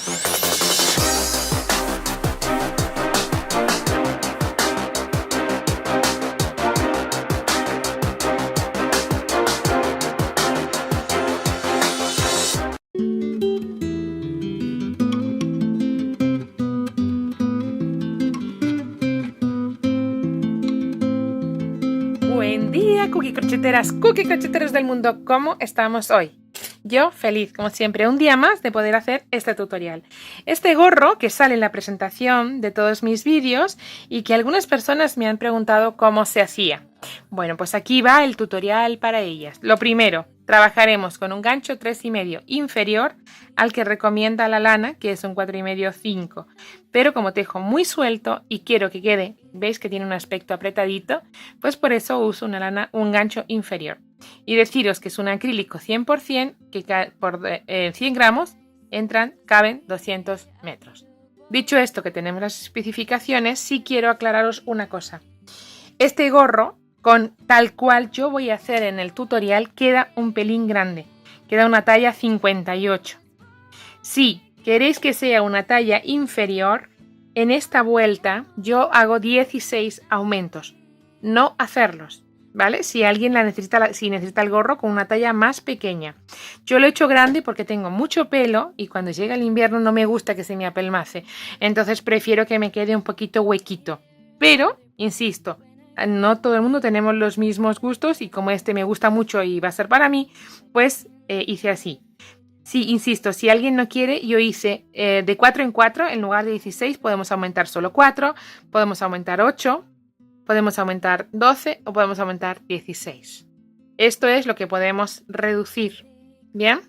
Buen día, cookie crocheteros del mundo, ¿cómo estamos hoy? Yo feliz, como siempre, un día más de poder hacer este tutorial. Este gorro que sale en la presentación de todos mis vídeos y que algunas personas me han preguntado cómo se hacía. Bueno, pues aquí va el tutorial para ellas. Lo primero, trabajaremos con un gancho 3,5 inferior al que recomienda la lana, que es un 4,5-5. Pero como tejo muy suelto y quiero que quede, veis que tiene un aspecto apretadito, pues por eso uso un gancho inferior. Y deciros que es un acrílico 100%, que por 100 gramos caben 200 metros. Dicho esto, que tenemos las especificaciones, sí quiero aclararos una cosa. Este gorro, con tal cual yo voy a hacer en el tutorial, queda un pelín grande. Queda una talla 58. Si queréis que sea una talla inferior, en esta vuelta yo hago 16 aumentos. No hacerlos, ¿vale? Si alguien necesita el gorro con una talla más pequeña. Yo lo he hecho grande porque tengo mucho pelo y cuando llega el invierno no me gusta que se me apelmace. Entonces prefiero que me quede un poquito huequito. Pero, insisto, no todo el mundo tenemos los mismos gustos y como este me gusta mucho y va a ser para mí, pues hice así. Sí, insisto, si alguien no quiere, yo hice de 4 en 4, en lugar de 16 podemos aumentar solo 4, podemos aumentar 8, podemos aumentar 12 o podemos aumentar 16. Esto es lo que podemos reducir, ¿bien?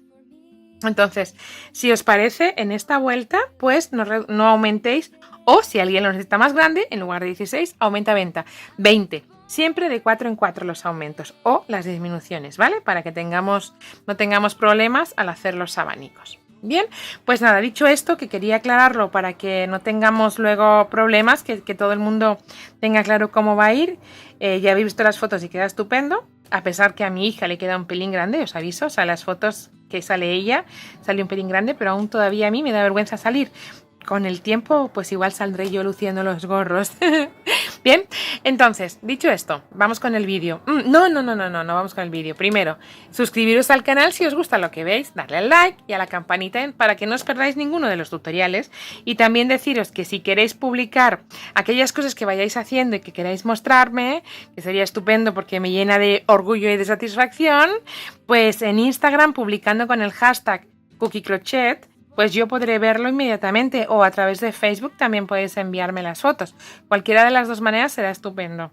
Entonces, si os parece, en esta vuelta, pues no aumentéis, o si alguien lo necesita más grande, en lugar de 16, aumenta 20. Siempre de 4 en 4 los aumentos o las disminuciones, ¿vale? Para que no tengamos problemas al hacer los abanicos. Bien, pues nada, dicho esto, que quería aclararlo para que no tengamos luego problemas, que todo el mundo tenga claro cómo va a ir. Ya habéis visto las fotos y queda estupendo, a pesar que a mi hija le queda un pelín grande, os aviso, o sea, las fotos que sale ella, sale un pelín grande, pero aún todavía a mí me da vergüenza salir. Con el tiempo, pues igual saldré yo luciendo los gorros. Bien, entonces, dicho esto, vamos con el vídeo. No vamos con el vídeo. Primero, suscribiros al canal si os gusta lo que veis, darle al like y a la campanita para que no os perdáis ninguno de los tutoriales. Y también deciros que si queréis publicar aquellas cosas que vayáis haciendo y que queráis mostrarme, que sería estupendo porque me llena de orgullo y de satisfacción, pues en Instagram publicando con el hashtag CookieCrochet, pues yo podré verlo inmediatamente, o a través de Facebook también podéis enviarme las fotos. Cualquiera de las dos maneras será estupendo.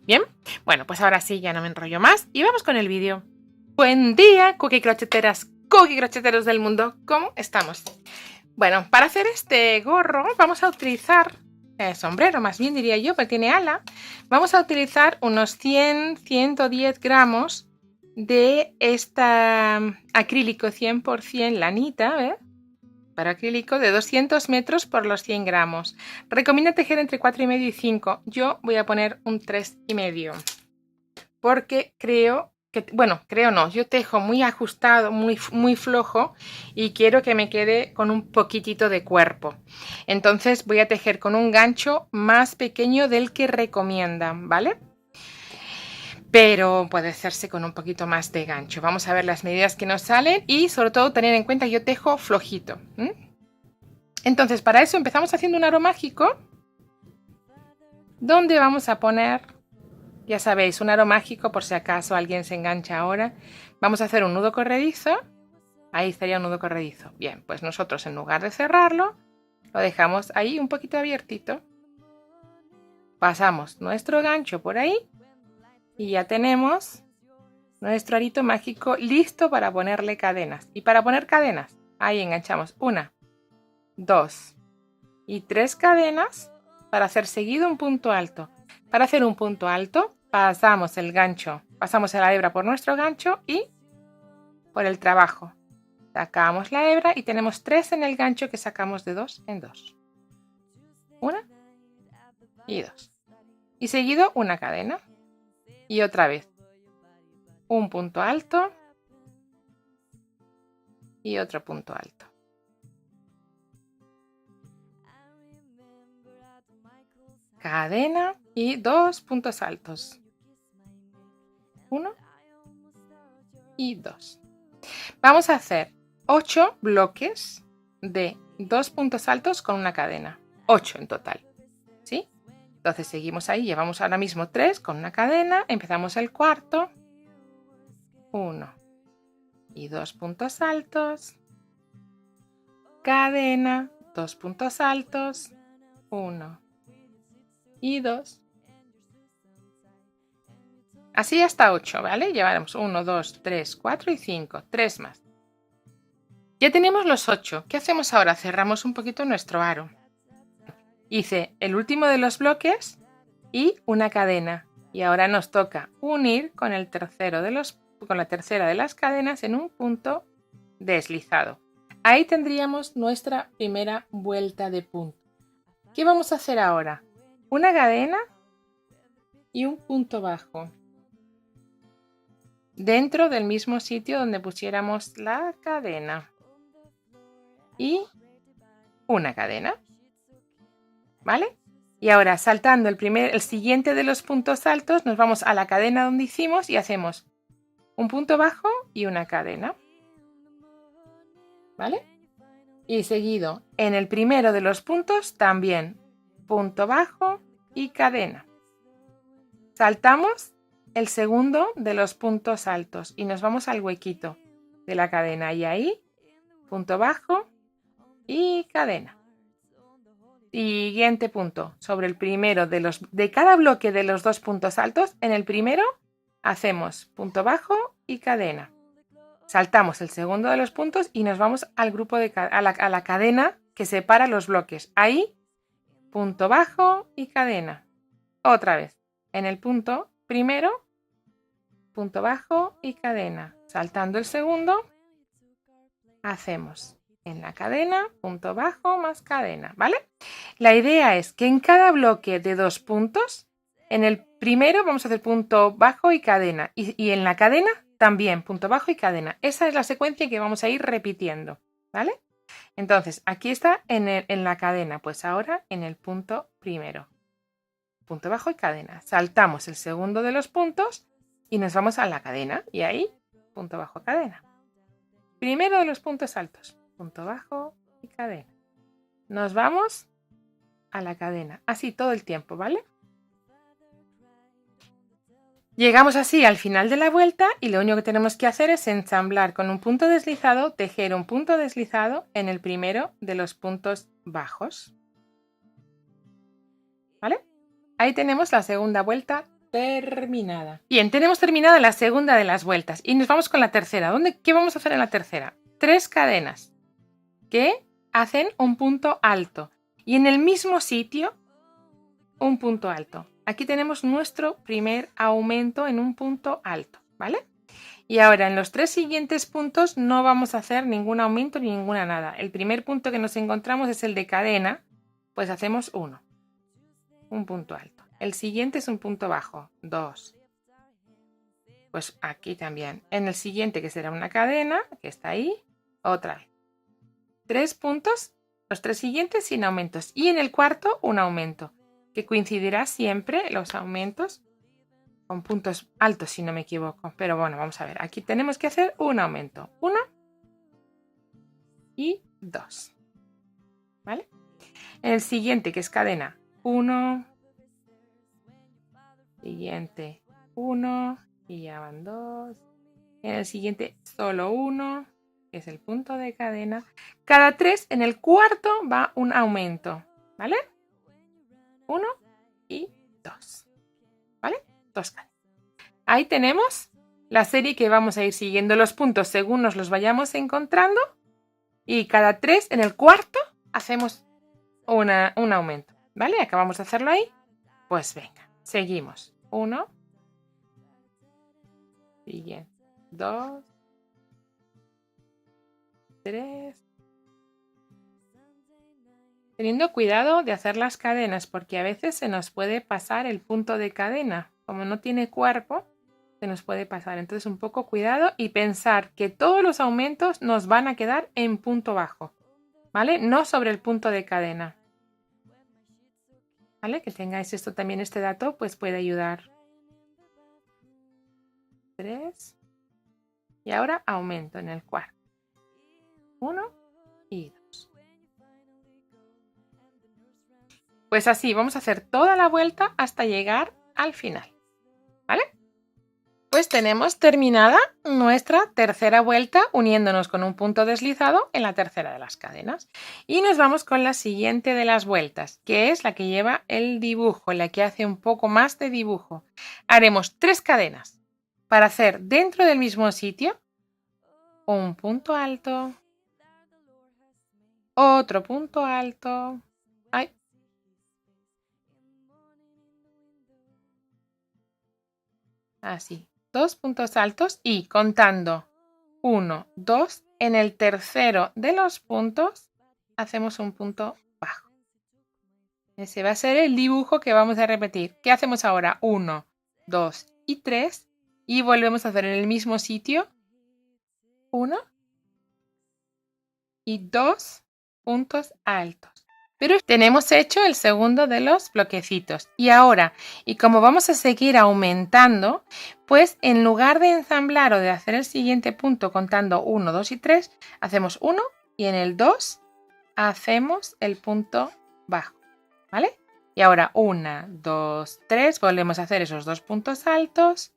Bien, bueno, pues ahora sí, ya no me enrollo más y vamos con el vídeo. Buen día, cookie crocheteros del mundo, ¿cómo estamos? Bueno, para hacer este gorro vamos a utilizar sombrero, más bien diría yo, porque tiene ala. Vamos a utilizar unos 100-110 gramos de esta acrílico 100% lanita, ¿ves? Para acrílico de 200 metros por los 100 gramos. Recomiendo tejer entre 4,5 y 5. Yo voy a poner un 3,5. Porque creo no, yo tejo muy ajustado, muy flojo y quiero que me quede con un poquitito de cuerpo. Entonces voy a tejer con un gancho más pequeño del que recomiendan, ¿vale? Pero puede hacerse con un poquito más de gancho. Vamos a ver las medidas que nos salen y sobre todo tener en cuenta que yo tejo flojito. Entonces para eso empezamos haciendo un aro mágico donde vamos a poner, ya sabéis, un aro mágico por si acaso alguien se engancha ahora. Vamos a hacer un nudo corredizo. Ahí estaría un nudo corredizo. Bien, pues nosotros en lugar de cerrarlo, lo dejamos ahí un poquito abiertito. Pasamos nuestro gancho por ahí. Y ya tenemos nuestro arito mágico listo para ponerle cadenas. Y para poner cadenas, ahí enganchamos 1, 2 y 3 cadenas para hacer seguido un punto alto. Para hacer un punto alto, pasamos la hebra por nuestro gancho y por el trabajo. Sacamos la hebra y tenemos 3 en el gancho que sacamos de 2 en 2. 1 y 2. Y seguido una cadena. Y otra vez un punto alto y otro punto alto. cadena y 2 puntos altos. 1 y 2. Vamos a hacer 8 bloques de 2 puntos altos con una cadena. 8 en total. ¿Sí? Entonces seguimos ahí. Llevamos ahora mismo 3 con una cadena. Empezamos el cuarto. 1 y 2 puntos altos. Cadena. 2 puntos altos. 1 y 2. Así hasta 8, ¿vale? Llevaremos 1, 2, 3, 4 y 5. 3 más. Ya tenemos los 8. ¿Qué hacemos ahora? Cerramos un poquito nuestro aro. Hice el último de los bloques y una cadena. Y ahora nos toca unir con la tercera de las cadenas en un punto deslizado. Ahí tendríamos nuestra primera vuelta de punto. ¿Qué vamos a hacer ahora? Una cadena y un punto bajo. Dentro del mismo sitio donde pusiéramos la cadena. Y una cadena. ¿Vale? Y ahora saltando el siguiente de los puntos altos, nos vamos a la cadena donde hicimos y hacemos un punto bajo y una cadena. ¿Vale? Y seguido, en el primero de los puntos también punto bajo y cadena. Saltamos el segundo de los puntos altos y nos vamos al huequito de la cadena y ahí punto bajo y cadena. Siguiente punto, sobre el primero de cada bloque de los 2 puntos altos, en el primero hacemos punto bajo y cadena. Saltamos el segundo de los puntos y nos vamos al grupo a la cadena que separa los bloques. Ahí, punto bajo y cadena. Otra vez, en el punto primero, punto bajo y cadena. Saltando el segundo, hacemos en la cadena, punto bajo más cadena, ¿vale? La idea es que en cada bloque de 2 puntos, en el primero vamos a hacer punto bajo y cadena. Y en la cadena también, punto bajo y cadena. Esa es la secuencia que vamos a ir repitiendo, ¿vale? Entonces, aquí está en la cadena, pues ahora en el punto primero. Punto bajo y cadena. Saltamos el segundo de los puntos y nos vamos a la cadena. Y ahí, punto bajo, cadena. Primero de los puntos altos. Punto bajo y cadena. Nos vamos a la cadena. Así todo el tiempo, ¿vale? Llegamos así al final de la vuelta y lo único que tenemos que hacer es ensamblar con un punto deslizado, tejer un punto deslizado en el primero de los puntos bajos. ¿Vale? Ahí tenemos la segunda vuelta terminada. Bien, tenemos terminada la segunda de las vueltas y nos vamos con la tercera. ¿Qué vamos a hacer en la tercera? 3 cadenas que hacen un punto alto y en el mismo sitio un punto alto. Aquí tenemos nuestro primer aumento en un punto alto, ¿vale? Y ahora en los 3 siguientes puntos no vamos a hacer ningún aumento ni ninguna nada. El primer punto que nos encontramos es el de cadena, pues hacemos 1, un punto alto. El siguiente es un punto bajo, 2. Pues aquí también. En el siguiente, que será una cadena, que está ahí, otra vez. 3 puntos, los 3 siguientes sin aumentos. Y en el cuarto, un aumento, que coincidirá siempre los aumentos con puntos altos, si no me equivoco. Pero bueno, vamos a ver. Aquí tenemos que hacer un aumento. 1 y 2. ¿Vale? En el siguiente, que es cadena, 1. Siguiente, 1. Y ya van 2. En el siguiente, solo 1. Que es el punto de cadena. Cada 3, en el cuarto va un aumento. ¿Vale? 1 y 2. ¿Vale? 2 cadenas. Ahí tenemos la serie que vamos a ir siguiendo los puntos según nos los vayamos encontrando. Y cada 3, en el cuarto, hacemos un aumento. ¿Vale? Acabamos de hacerlo ahí. Pues venga, seguimos. 1. Siguiente. 2. 3. Teniendo cuidado de hacer las cadenas, porque a veces se nos puede pasar el punto de cadena. Como no tiene cuerpo, se nos puede pasar. Entonces un poco cuidado y pensar que todos los aumentos nos van a quedar en punto bajo, ¿vale? No sobre el punto de cadena. ¿vale? Que tengáis esto también, este dato, pues puede ayudar. 3. Y ahora aumento en el cuarto. 1 y 2. Pues así vamos a hacer toda la vuelta hasta llegar al final, ¿vale? Pues tenemos terminada nuestra tercera vuelta uniéndonos con un punto deslizado en la tercera de las cadenas. Y nos vamos con la siguiente de las vueltas, que es la que lleva el dibujo, la que hace un poco más de dibujo. Haremos 3 cadenas para hacer dentro del mismo sitio un punto alto, otro punto alto, así, 2 puntos altos y contando 1, 2, en el tercero de los puntos hacemos un punto bajo. Ese va a ser el dibujo que vamos a repetir. ¿Qué hacemos ahora? 1, 2 y 3 y volvemos a hacer en el mismo sitio 1 y 2 puntos altos. Pero tenemos hecho el segundo de los bloquecitos. Y ahora, y como vamos a seguir aumentando, pues en lugar de ensamblar o de hacer el siguiente punto contando 1, 2 y 3, hacemos 1 y en el 2 hacemos el punto bajo, ¿vale? Y ahora 1, 2, 3, volvemos a hacer esos 2 puntos altos,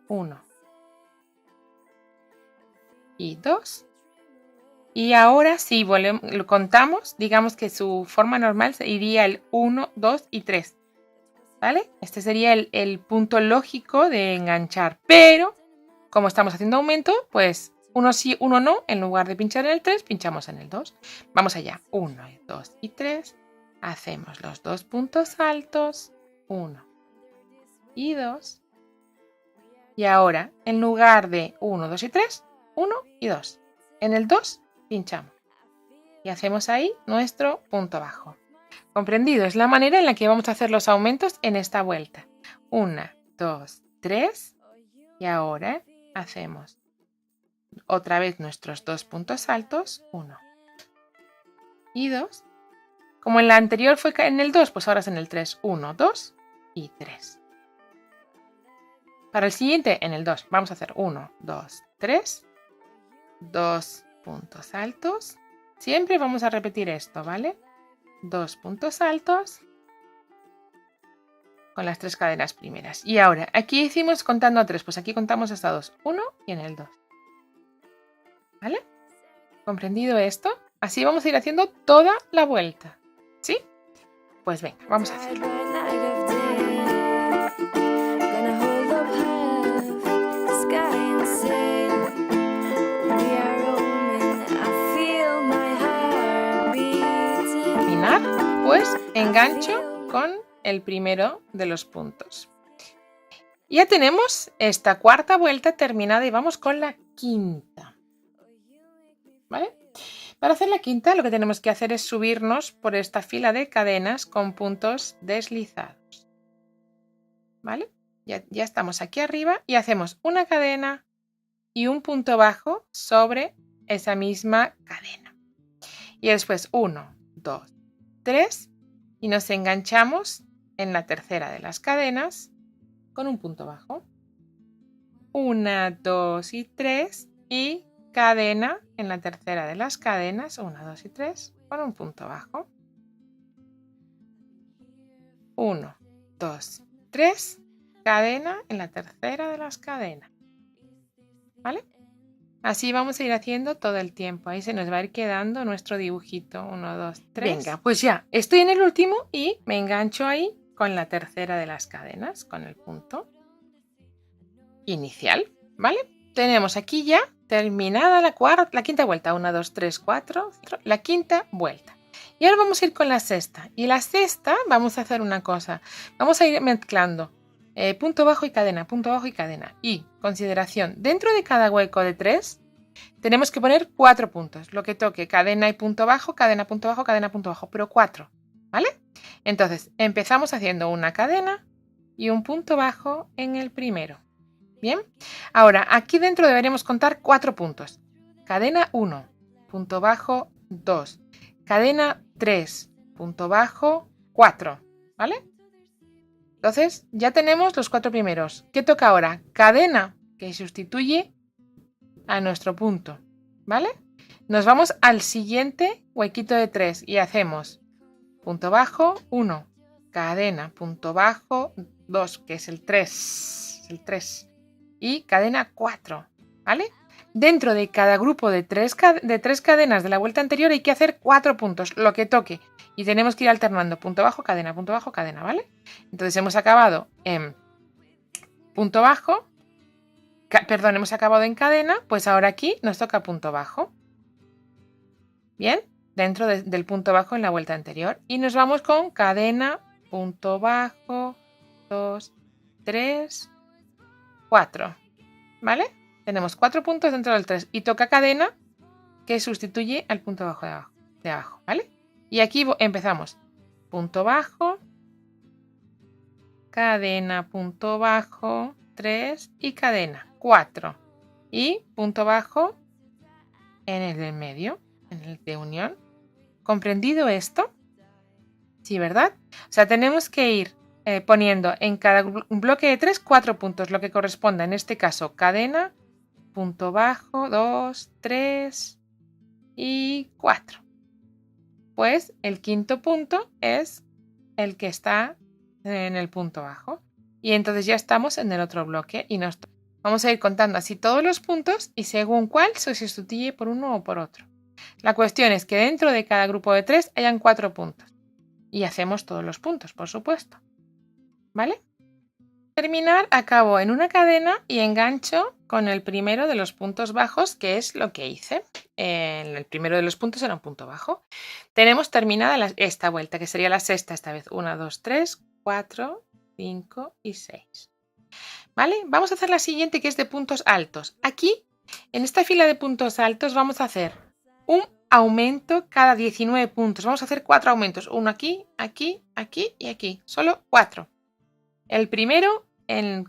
1 y 2. Y ahora si lo contamos, digamos que su forma normal iría el 1, 2 y 3. ¿Vale? Este sería el punto lógico de enganchar. Pero, como estamos haciendo aumento, pues uno sí, uno no. En lugar de pinchar en el 3, pinchamos en el 2. Vamos allá. 1, 2 y 3. Hacemos los 2 puntos altos. 1 y 2. Y ahora, en lugar de 1, 2 y 3, 1 y 2. En el 2 pinchamos y hacemos ahí nuestro punto bajo. ¿Comprendido? Es la manera en la que vamos a hacer los aumentos en esta vuelta. 1, 2, 3 y ahora hacemos otra vez nuestros 2 puntos altos, 1 y 2. Como en la anterior fue en el 2, pues ahora es en el 3, 1, 2 y 3. Para el siguiente, en el 2, vamos a hacer 1, 2, 3, 2 puntos altos. Siempre vamos a repetir esto, ¿vale? 2 puntos altos con las 3 cadenas primeras. Y ahora, aquí hicimos contando a 3, pues aquí contamos hasta 2. 1 y en el 2. ¿Vale? ¿Comprendido esto? Así vamos a ir haciendo toda la vuelta. ¿Sí? Pues venga, vamos a hacerlo. Pues engancho con el primero de los puntos. Ya tenemos esta cuarta vuelta terminada y vamos con la quinta. ¿Vale? Para hacer la quinta lo que tenemos que hacer es subirnos por esta fila de cadenas con puntos deslizados. ¿Vale? Ya estamos aquí arriba y hacemos una cadena y un punto bajo sobre esa misma cadena. Y después 1, 2, 3 y nos enganchamos en la tercera de las cadenas con un punto bajo. 1, 2 y 3 y cadena en la tercera de las cadenas, 1, 2 y 3 con un punto bajo. 1, 2, 3, cadena en la tercera de las cadenas. ¿Vale? Así vamos a ir haciendo todo el tiempo. Ahí se nos va a ir quedando nuestro dibujito. 1, 2, 3. Venga, pues ya estoy en el último y me engancho ahí con la tercera de las cadenas, con el punto inicial. ¿Vale? Tenemos aquí ya terminada la quinta vuelta. 1, 2, 3, 4. La quinta vuelta. Y ahora vamos a ir con la sexta. Y la sexta vamos a hacer una cosa. Vamos a ir mezclando punto bajo y cadena, punto bajo y cadena. Y, consideración, dentro de cada hueco de 3 tenemos que poner 4 puntos. Lo que toque, cadena y punto bajo, cadena, punto bajo, cadena, punto bajo, pero 4, ¿vale? Entonces, empezamos haciendo una cadena y un punto bajo en el primero. Bien, ahora aquí dentro deberemos contar 4 puntos. Cadena 1, punto bajo 2, cadena 3, punto bajo 4. ¿vale? Entonces ya tenemos los 4 primeros. ¿Qué toca ahora? Cadena, que sustituye a nuestro punto, ¿vale? Nos vamos al siguiente huequito de 3 y hacemos punto bajo, 1, cadena, punto bajo, 2, que es el 3, y cadena 4, ¿vale? Dentro de cada grupo de 3 cadenas de la vuelta anterior hay que hacer 4 puntos, lo que toque, y tenemos que ir alternando punto bajo, cadena, ¿vale? Entonces hemos acabado en punto bajo, perdón, hemos acabado en cadena, pues ahora aquí nos toca punto bajo. Bien, dentro del punto bajo en la vuelta anterior. Y nos vamos con cadena, punto bajo, 2, 3, 4. ¿Vale? Tenemos 4 puntos dentro del 3 y toca cadena que sustituye al punto bajo de abajo, ¿vale? Y aquí empezamos. Punto bajo, cadena, punto bajo, 3 y cadena, 4. Y punto bajo en el del medio, en el de unión. ¿Comprendido esto? Sí, ¿verdad? O sea, tenemos que ir poniendo en cada bloque de 3, 4 puntos, lo que corresponda, en este caso, cadena, punto bajo, 2, 3 y 4. Pues el quinto punto es el que está en el punto bajo. Y entonces ya estamos en el otro bloque y vamos a ir contando así todos los puntos y según cuál se sustituye por uno o por otro. La cuestión es que dentro de cada grupo de 3 hayan 4 puntos. Y hacemos todos los puntos, por supuesto. ¿Vale? Terminar, acabo en una cadena y engancho con el primero de los puntos bajos, que es lo que hice. El primero de los puntos era un punto bajo. Tenemos terminada esta vuelta, que sería la sexta esta vez. 1, 2, 3, 4, 5 y 6. ¿Vale? Vamos a hacer la siguiente, que es de puntos altos. Aquí, en esta fila de puntos altos, vamos a hacer un aumento cada 19 puntos. Vamos a hacer 4 aumentos. Uno aquí, aquí, aquí y aquí. Solo 4. El primero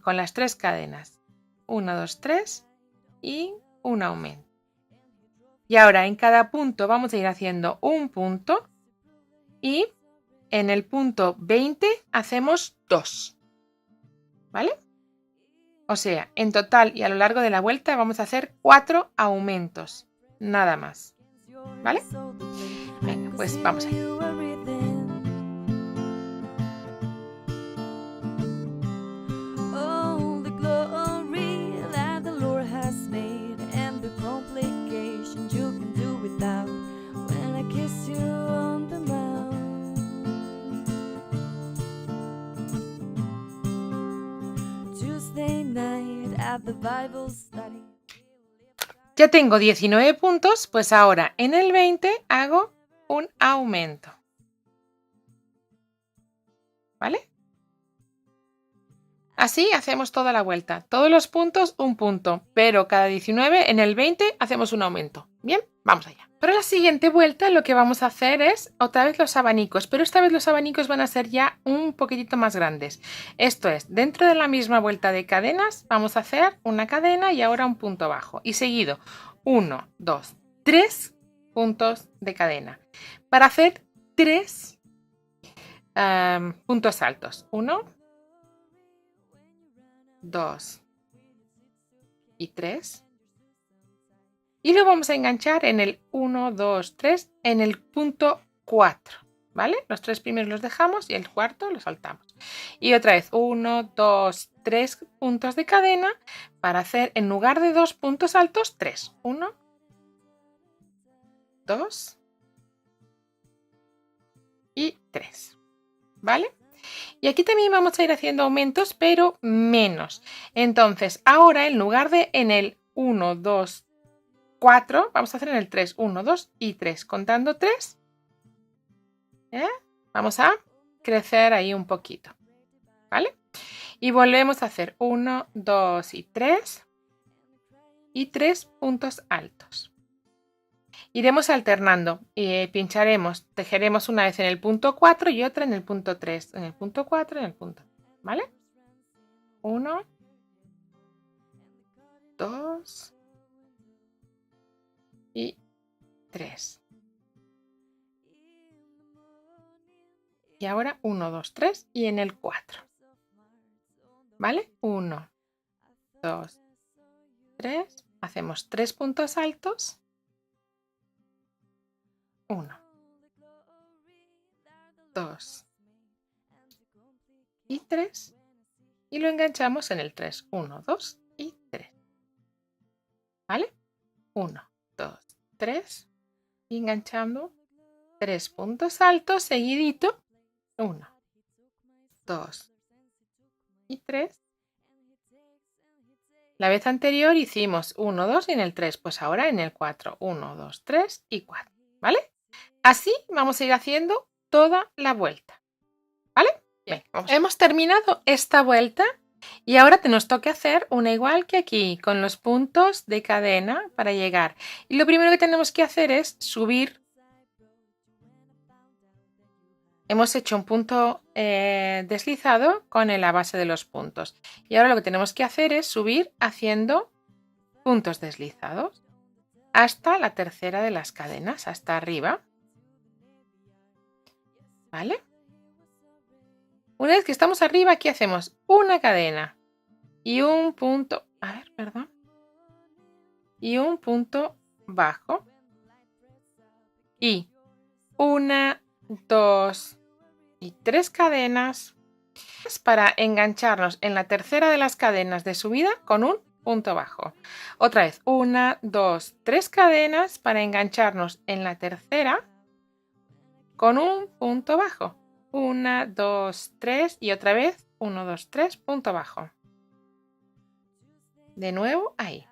con las 3 cadenas. 1, 2, 3 y un aumento. Y ahora en cada punto vamos a ir haciendo un punto y en el punto 20 hacemos 2. ¿Vale? O sea, en total y a lo largo de la vuelta vamos a hacer 4 aumentos. Nada más. ¿Vale? Venga, pues vamos allá. Ya tengo 19 puntos, pues ahora en el 20 hago un aumento. ¿Vale? Así hacemos toda la vuelta. Todos los puntos, un punto, pero cada 19 en el 20 hacemos un aumento. Bien, vamos allá. Para la siguiente vuelta lo que vamos a hacer es otra vez los abanicos, pero esta vez los abanicos van a ser ya un poquitito más grandes. Esto es, dentro de la misma vuelta de cadenas vamos a hacer una cadena y ahora un punto bajo. Y seguido, 1, 2, 3 puntos de cadena. Para hacer 3 puntos altos. 1, 2 y 3. Y lo vamos a enganchar en el 1, 2, 3, en el punto 4, ¿vale? Los 3 primeros los dejamos y el cuarto lo saltamos. Y otra vez 1, 2, 3 puntos de cadena para hacer, en lugar de 2 puntos altos, 3. 1, 2 y 3, ¿vale? Y aquí también vamos a ir haciendo aumentos, pero menos. Entonces, ahora en lugar de en el 1, 2, 4, vamos a hacer en el 3, 1, 2 y 3. Contando 3, vamos a crecer ahí un poquito, ¿vale? Y volvemos a hacer 1, 2 y 3 puntos altos. Iremos alternando y pincharemos, tejeremos una vez en el punto 4 y otra en el punto 3, en el punto 4 y en el punto, ¿vale? 1, 2 y 3. Y ahora 1, 2, 3 y en el 4. ¿Vale? 1, 2, 3. Hacemos 3 puntos altos. 1, 2 y 3. Y lo enganchamos en el 3. 1, 2 y 3. ¿Vale? 1, 2, 3. Y enganchando 3 puntos altos seguidito. 1, 2 y 3. La vez anterior hicimos 1, 2 y en el 3. Pues ahora en el 4. 1, 2, 3 y 4. ¿Vale? Así vamos a ir haciendo toda la vuelta. ¿Vale? Bien, hemos terminado esta vuelta y ahora nos toca hacer una igual que aquí, con los puntos de cadena para llegar. Y lo primero que tenemos que hacer es subir. Hemos hecho un punto deslizado con la base de los puntos. Y ahora lo que tenemos que hacer es subir haciendo puntos deslizados hasta la tercera de las cadenas, hasta arriba. ¿Vale? Una vez que estamos arriba, aquí hacemos una cadena y un punto, y un punto bajo y 1, 2 y 3 cadenas para engancharnos en la tercera de las cadenas de subida con un punto bajo. Otra vez, 1, 2, 3 cadenas para engancharnos en la tercera con un punto bajo. 1, 2, 3 y otra vez 1, 2, 3, punto bajo. De nuevo ahí.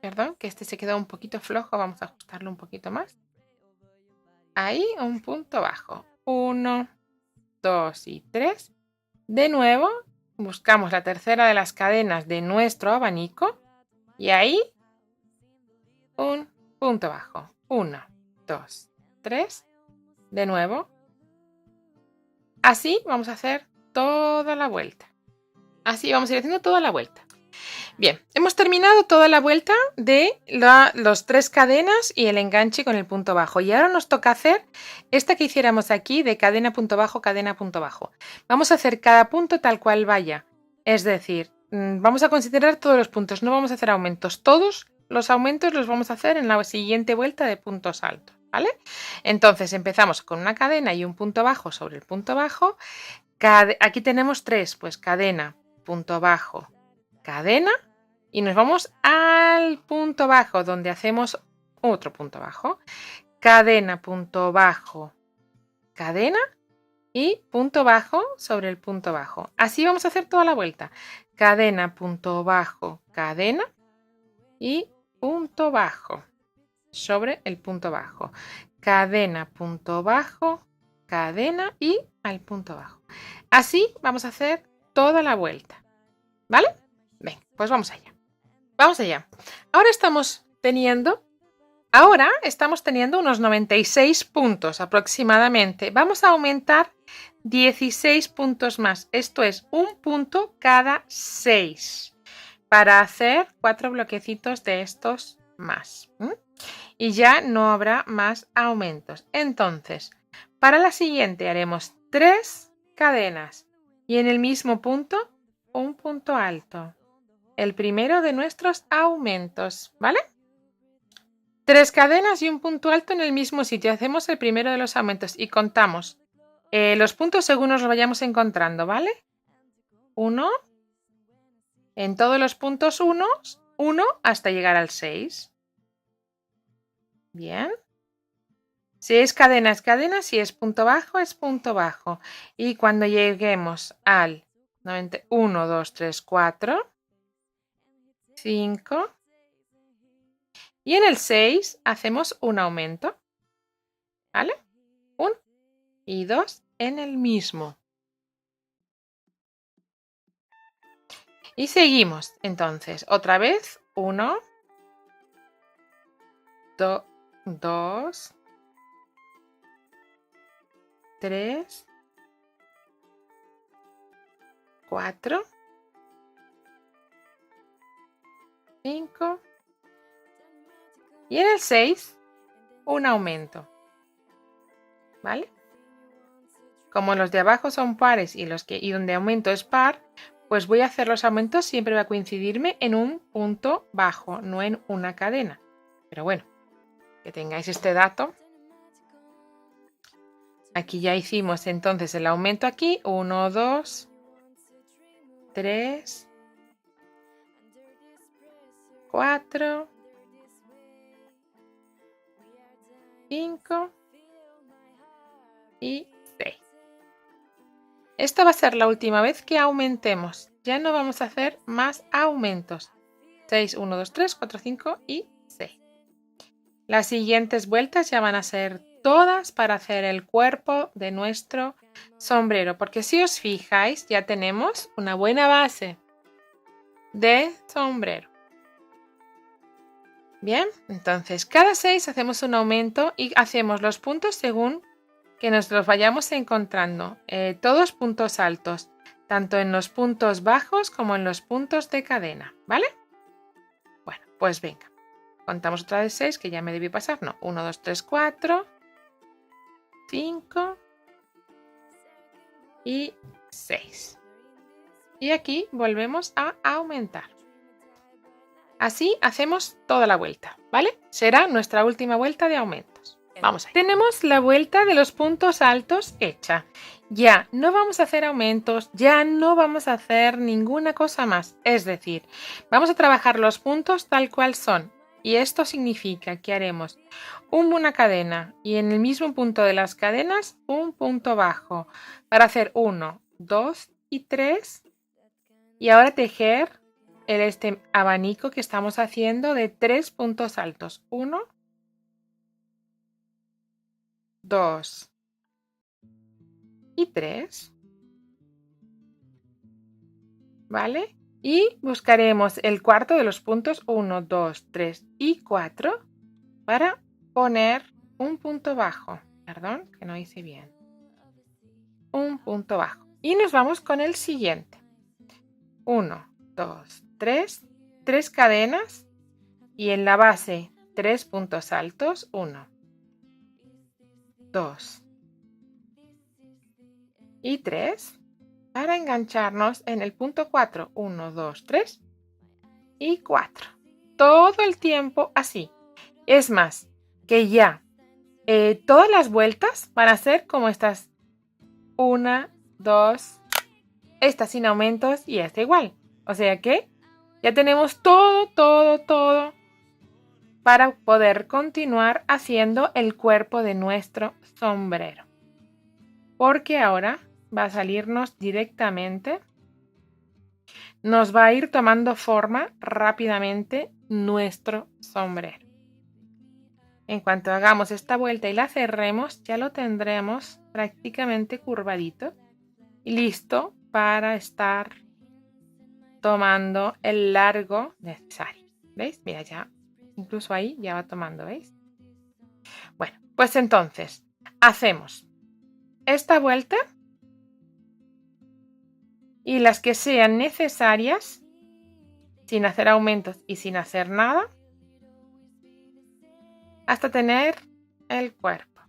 Perdón, que este se quedó un poquito flojo, vamos a ajustarlo un poquito más. Ahí un punto bajo. 1, 2 y 3. De nuevo buscamos la tercera de las cadenas de nuestro abanico y ahí un punto bajo. 1, 2, 3. De nuevo. Así vamos a hacer toda la vuelta. Así vamos a ir haciendo toda la vuelta. Bien, hemos terminado toda la vuelta de los 3 cadenas y el enganche con el punto bajo. Y ahora nos toca hacer esta que hiciéramos aquí de cadena, punto bajo, cadena, punto bajo. Vamos a hacer cada punto tal cual vaya. Es decir, vamos a considerar todos los puntos, no vamos a hacer aumentos. Todos los aumentos los vamos a hacer en la siguiente vuelta de puntos altos. ¿Vale? Entonces empezamos con una cadena y un punto bajo sobre el punto bajo. Aquí tenemos 3, pues cadena, punto bajo, cadena y nos vamos al punto bajo donde hacemos otro punto bajo, cadena, punto bajo, cadena y punto bajo sobre el punto bajo. Así vamos a hacer toda la vuelta. Cadena, punto bajo, cadena y punto bajo sobre el punto bajo. Cadena, punto bajo, cadena y al punto bajo. Así vamos a hacer toda la vuelta. ¿Vale? Ven, pues vamos allá. Vamos allá. Ahora estamos teniendo unos 96 puntos aproximadamente. Vamos a aumentar 16 puntos más. Esto es un punto cada 6 para hacer 4 bloquecitos de estos más. Y ya no habrá más aumentos. Entonces, para la siguiente haremos 3 cadenas y en el mismo punto un punto alto. El primero de nuestros aumentos, ¿vale? 3 cadenas y un punto alto en el mismo sitio. Hacemos el primero de los aumentos y contamos los puntos según nos los vayamos encontrando, ¿vale? 1. En todos los puntos 1 hasta llegar al 6. Bien. Si es cadena, es cadena. Si es punto bajo, es punto bajo. Y cuando lleguemos al 1, 2, 3, 4, 5. Y en el 6 hacemos un aumento. ¿Vale? 1 y 2 en el mismo. Y seguimos. Entonces, otra vez. 1, 2, 3, 4, 5 y en el 6 un aumento. ¿Vale? Como los de abajo son pares y donde aumento es par, pues voy a hacer los aumentos, siempre va a coincidirme en un punto bajo, no en una cadena. Pero bueno, que tengáis este dato. Aquí ya hicimos entonces el aumento aquí, 1, 2, 3, 4, 5 y 6. Esta va a ser la última vez que aumentemos. Ya no vamos a hacer más aumentos. 6, 1, 2, 3, 4, 5 y 6. Las siguientes vueltas ya van a ser todas para hacer el cuerpo de nuestro sombrero, porque si os fijáis ya tenemos una buena base de sombrero. Bien, entonces cada 6 hacemos un aumento y hacemos los puntos según que nos los vayamos encontrando, todos puntos altos, tanto en los puntos bajos como en los puntos de cadena, ¿vale? Bueno, pues venga, contamos otra vez 6, que ya me debí pasar, no, 1, 2, 3, 4, 5 y 6. Y aquí volvemos a aumentar. Así hacemos toda la vuelta, ¿vale? Será nuestra última vuelta de aumentos. Vamos allá. Tenemos la vuelta de los puntos altos hecha. Ya no vamos a hacer aumentos, ya no vamos a hacer ninguna cosa más. Es decir, vamos a trabajar los puntos tal cual son. Y esto significa que haremos una cadena y en el mismo punto de las cadenas un punto bajo para hacer 1, 2 y 3. Y ahora tejer este abanico que estamos haciendo de 3 puntos altos. 1, 2 y 3. ¿Vale? Y buscaremos el cuarto de los puntos 1, 2, 3 y 4 para poner un punto bajo. Perdón, que no hice bien. Un punto bajo. Y nos vamos con el siguiente. 1, 2, 3. 3 cadenas y en la base 3 puntos altos. 1, 2 y 3. Para engancharnos en el punto 4. 1, 2, 3 y 4. Todo el tiempo así. Es más, que ya todas las vueltas van a ser como estas. 1, 2, esta sin aumentos y esta igual. O sea que ya tenemos todo para poder continuar haciendo el cuerpo de nuestro sombrero. Porque ahora va a salirnos directamente, nos va a ir tomando forma rápidamente nuestro sombrero. En cuanto hagamos esta vuelta y la cerremos, ya lo tendremos prácticamente curvadito y listo para estar tomando el largo necesario. ¿Veis? Mira, ya incluso ahí ya va tomando, ¿veis? Bueno, pues entonces hacemos esta vuelta y las que sean necesarias sin hacer aumentos y sin hacer nada hasta tener el cuerpo.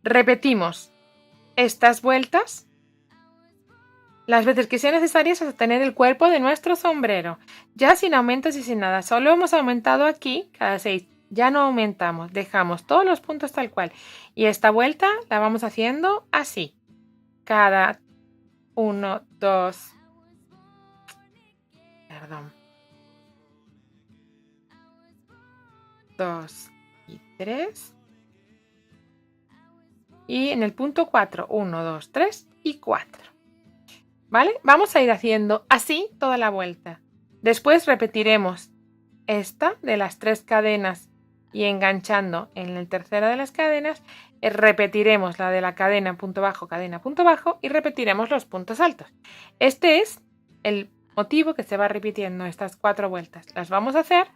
Repetimos estas vueltas las veces que sean necesarias hasta tener el cuerpo de nuestro sombrero, ya sin aumentos y sin nada. Solo hemos aumentado aquí cada 6. Ya no aumentamos, dejamos todos los puntos tal cual. Y esta vuelta la vamos haciendo así. Cada 1, 2, 2 y 3. Y en el punto 4, 1, 2, 3 y 4. ¿Vale? Vamos a ir haciendo así toda la vuelta. Después repetiremos esta de las 3 cadenas y enganchando en la tercera de las cadenas, repetiremos la de la cadena punto bajo y repetiremos los puntos altos. Este es el motivo que se va repitiendo estas 4 vueltas. Las vamos a hacer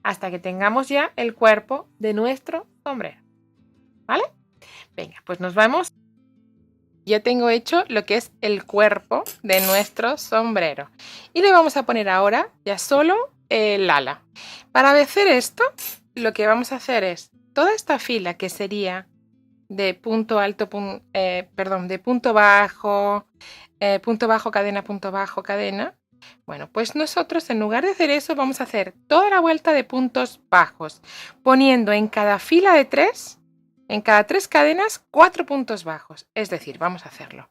hasta que tengamos ya el cuerpo de nuestro sombrero. ¿Vale? Venga, pues nos vamos. Ya tengo hecho lo que es el cuerpo de nuestro sombrero. Y le vamos a poner ahora ya solo el ala. Para hacer esto, lo que vamos a hacer es toda esta fila que sería de punto alto, de punto bajo, cadena, punto bajo, cadena. Bueno, pues nosotros en lugar de hacer eso vamos a hacer toda la vuelta de puntos bajos, poniendo en cada fila de 3, en cada 3 cadenas, 4 puntos bajos. Es decir, vamos a hacerlo.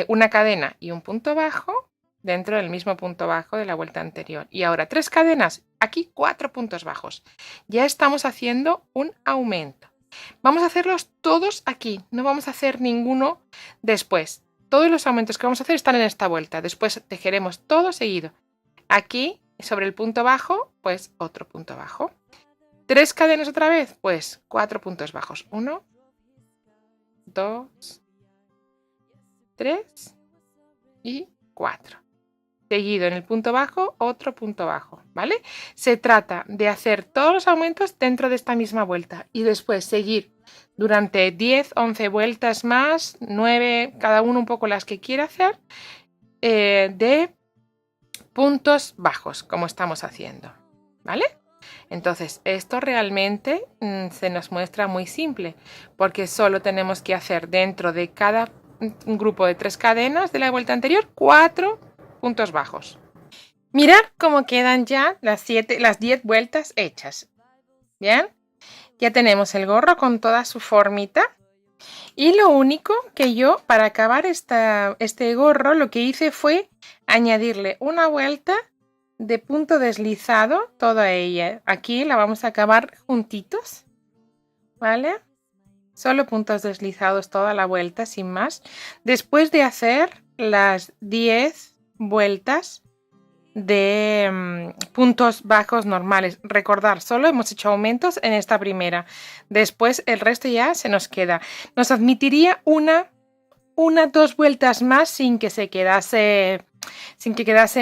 Una cadena y un punto bajo dentro del mismo punto bajo de la vuelta anterior. Y ahora 3 cadenas, aquí 4 puntos bajos. Ya estamos haciendo un aumento. Vamos a hacerlos todos aquí, no vamos a hacer ninguno después. Todos los aumentos que vamos a hacer están en esta vuelta. Después tejeremos todo seguido. Aquí, sobre el punto bajo, pues otro punto bajo. 3 cadenas otra vez, pues 4 puntos bajos. 1, 2, 3 y 4. Seguido en el punto bajo, otro punto bajo, ¿vale? Se trata de hacer todos los aumentos dentro de esta misma vuelta y después seguir durante 10, 11 vueltas más, 9, cada uno un poco las que quiera hacer, de puntos bajos, como estamos haciendo, ¿vale? Entonces, esto realmente se nos muestra muy simple, porque solo tenemos que hacer dentro de cada grupo de 3 cadenas de la vuelta anterior, 4 puntos bajos. Mirad cómo quedan ya las 10 vueltas hechas. Bien, ya tenemos el gorro con toda su formita. Y lo único que yo, para acabar este gorro, lo que hice fue añadirle una vuelta de punto deslizado, toda ella. Aquí la vamos a acabar juntitos, ¿vale? Solo puntos deslizados toda la vuelta, sin más. Después de hacer las 10 vueltas de puntos bajos normales. Recordar, solo hemos hecho aumentos en esta primera. Después el resto ya se nos queda. Nos admitiría dos vueltas más sin que quedase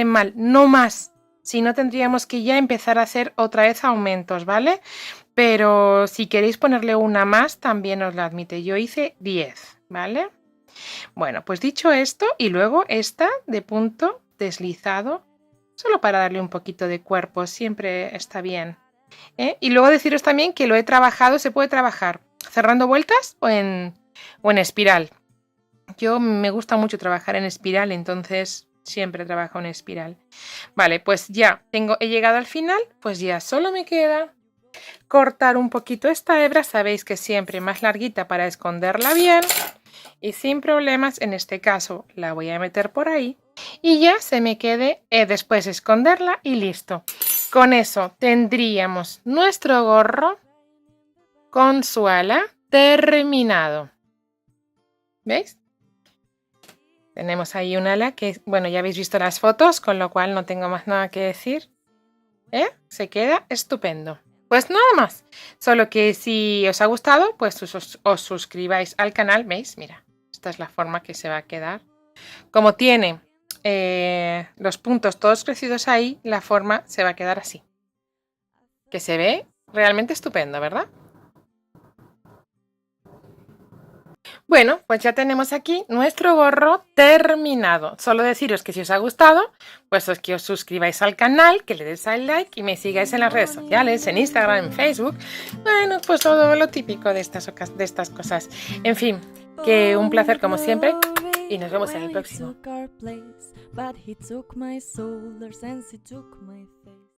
mal. No más. Si no, tendríamos que ya empezar a hacer otra vez aumentos, ¿vale? Pero si queréis ponerle una más, también os la admite. Yo hice 10, ¿vale? Bueno, pues dicho esto, y luego esta de punto deslizado, solo para darle un poquito de cuerpo, siempre está bien. Y luego deciros también que lo he trabajado, se puede trabajar cerrando vueltas o en espiral. Yo me gusta mucho trabajar en espiral, entonces siempre trabajo en espiral. Vale, pues ya he llegado al final, pues ya solo me queda cortar un poquito esta hebra, sabéis que siempre más larguita para esconderla bien. Y sin problemas, en este caso la voy a meter por ahí y ya se me quede después esconderla y listo. Con eso tendríamos nuestro gorro con su ala terminado. ¿Veis? Tenemos ahí un ala que, bueno, ya habéis visto las fotos, con lo cual no tengo más nada que decir. Se queda estupendo. Pues nada más, solo que si os ha gustado, pues os suscribáis al canal, ¿veis? Mira, esta es la forma que se va a quedar. Como tiene los puntos todos crecidos ahí, la forma se va a quedar así. Que se ve realmente estupendo, ¿verdad? Bueno, pues ya tenemos aquí nuestro gorro terminado. Solo deciros que si os ha gustado, pues que os suscribáis al canal, que le deis al like y me sigáis en las redes sociales, en Instagram, en Facebook. Bueno, pues todo lo típico de estas cosas. En fin, que un placer como siempre y nos vemos en el próximo.